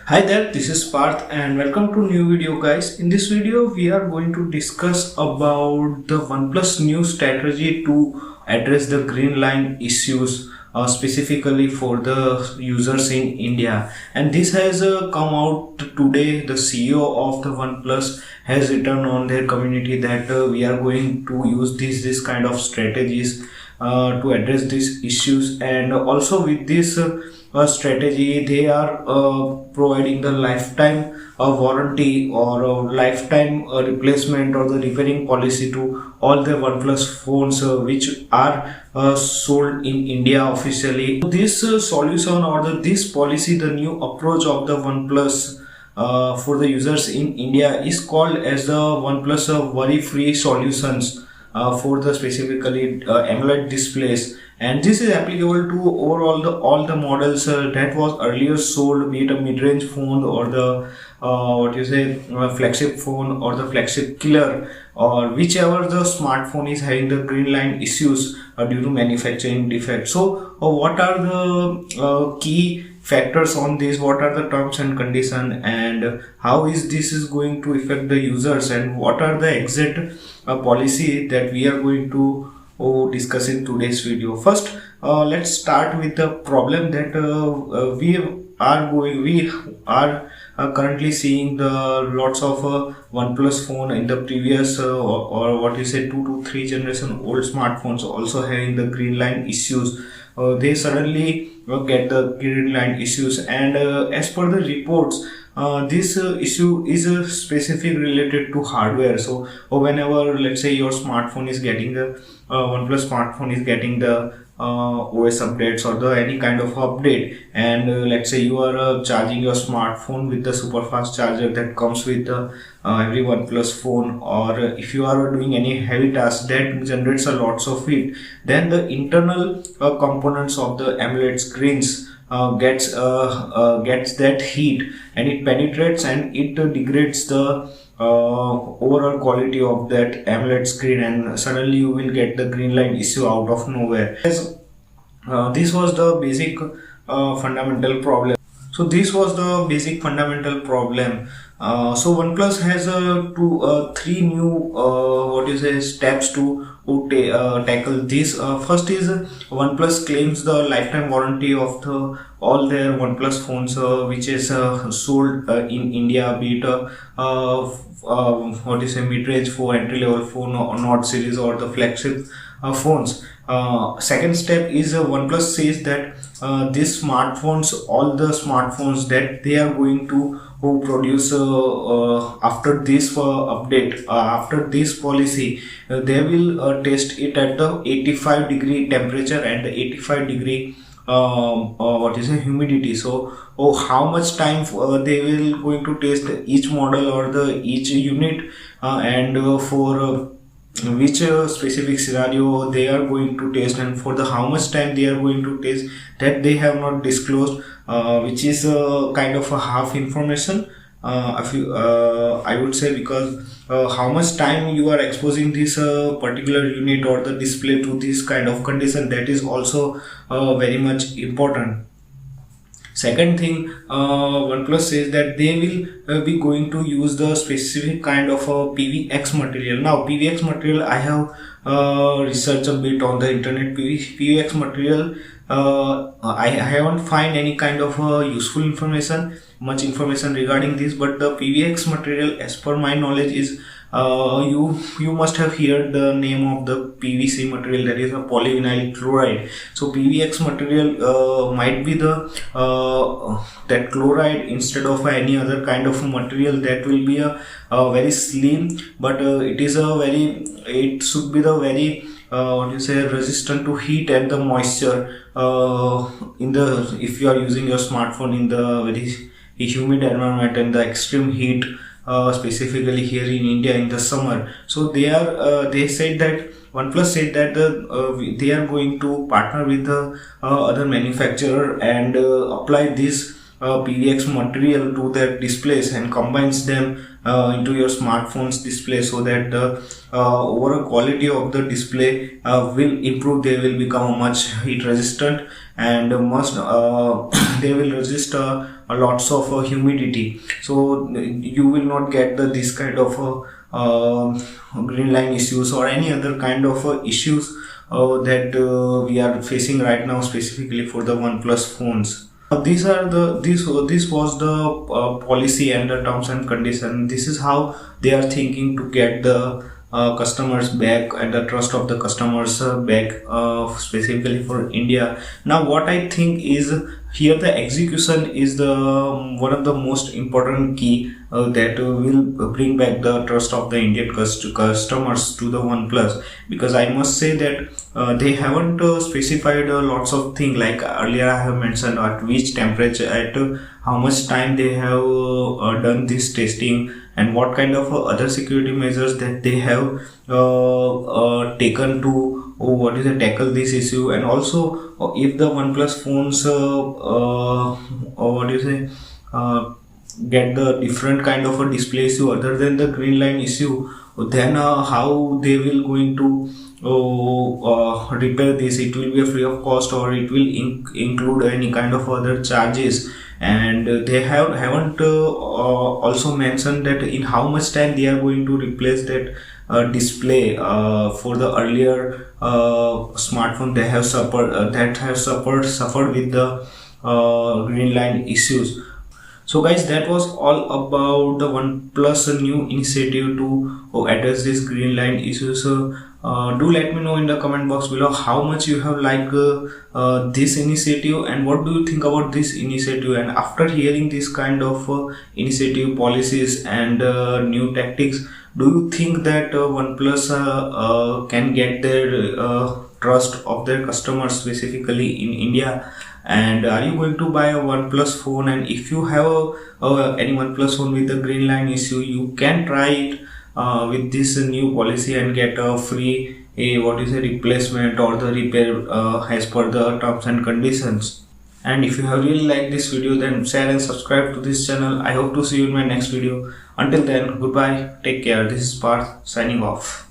Hi there, this is Parth and welcome to new video guys. In this video we are going to discuss about the OnePlus new strategy to address the green line issues specifically for the users in India. And this has come out today. The CEO of the OnePlus has written on their community that we are going to use this kind of strategies to address these issues, and also with this strategy they are providing the lifetime warranty or lifetime replacement or the repairing policy to all the OnePlus phones which are sold in India officially. This solution or this policy, the new approach of the OnePlus for the users in India is called as the OnePlus worry-free solutions for the specifically AMOLED displays, and this is applicable to overall all the models that was earlier sold, be it a mid-range phone or the flagship phone or the flagship killer, or whichever the smartphone is having the green line issues due to manufacturing defects. So what are the key factors on this, what are the terms and conditions, and how is this is going to affect the users, and what are the exact policy that we are going to discuss in today's video. First, let's start with the problem that we are currently seeing the lots of OnePlus phone in the previous or 2 to 3 generation old smartphones also having the green line issues. They suddenly get the green line issues, and as per the reports, this issue is specific related to hardware. So whenever, let's say, your smartphone is getting the OnePlus smartphone is getting the OS updates or the any kind of update, and let's say you are charging your smartphone with the super fast charger that comes with every OnePlus phone, or if you are doing any heavy task that generates a lots of heat, then the internal components of the AMOLED screens gets that heat, and it penetrates and it degrades the overall quality of that AMOLED screen, and suddenly you will get the green line issue out of nowhere. This was the basic fundamental problem. So this was the basic fundamental problem. So OnePlus has three new steps to tackle this. First is OnePlus claims the lifetime warranty of all their OnePlus phones which is sold in India, be it mid-range phone, entry-level phone, or Nord series, or the flagship phones. Second step is OnePlus says that these smartphones, all the smartphones that they are going to produce after this update, after this policy, they will test it at the 85-degree temperature and the 85-degree humidity. So how much time they will going to test each model or the each unit, and for which specific scenario they are going to test, and for the how much time they are going to test, that they have not disclosed, which is kind of a half information, I would say, because how much time you are exposing this particular unit or the display to this kind of condition, that is also very much important. Second thing, OnePlus says that they will be going to use the specific kind of PVX material. Now PVX material, I have researched a bit on the internet. PVX material, I haven't find any kind of useful information, much information regarding this, but the PVX material, as per my knowledge, is you must have heard the name of the PVC material, that is a polyvinyl chloride. So PVX material might be the that chloride instead of any other kind of material that will be a very slim, but it should be the very resistant to heat and the moisture if you are using your smartphone in the very humid environment and the extreme heat, specifically here in India in the summer. So they said that OnePlus said that they are going to partner with the other manufacturer and apply this PVX material to their displays and combines them into your smartphone's display, so that the overall quality of the display will improve. They will become much heat resistant and must they will resist lots of humidity, so you will not get this kind of green line issues or any other kind of issues that we are facing right now, specifically for the OnePlus phones. These are the this was the policy and the terms and condition. This is how they are thinking to get the customers back and the trust of the customers back, specifically for India. Now what I think is, here the execution is the one of the most important key that will bring back the trust of the Indian customers to the OnePlus, because I must say that they haven't specified lots of things, like earlier I have mentioned at which temperature, at how much time they have done this testing, and what kind of other security measures that they have taken to tackle this issue. And also if the OnePlus phones get the different kind of a display issue other than the green line issue, then how they will going to repair this. It will be a free of cost, or it will include any kind of other charges. And they haven't also mentioned that in how much time they are going to replace that display for the earlier smartphone they have suffered with the green line issues. So guys, that was all about the OnePlus new initiative to address this green line issues. Do let me know in the comment box below how much you have liked this initiative, and what do you think about this initiative. And after hearing this kind of initiative, policies and new tactics, do you think that OnePlus can get their trust of their customers, specifically in India? And are you going to buy a OnePlus phone? And if you have any OnePlus phone with the green line issue, you can try it with this new policy and get a free replacement or the repair as per the terms and conditions. And if you have really liked this video, then share and subscribe to this channel. I hope to see you in my next video. Until then, goodbye, take care. This is Parth signing off.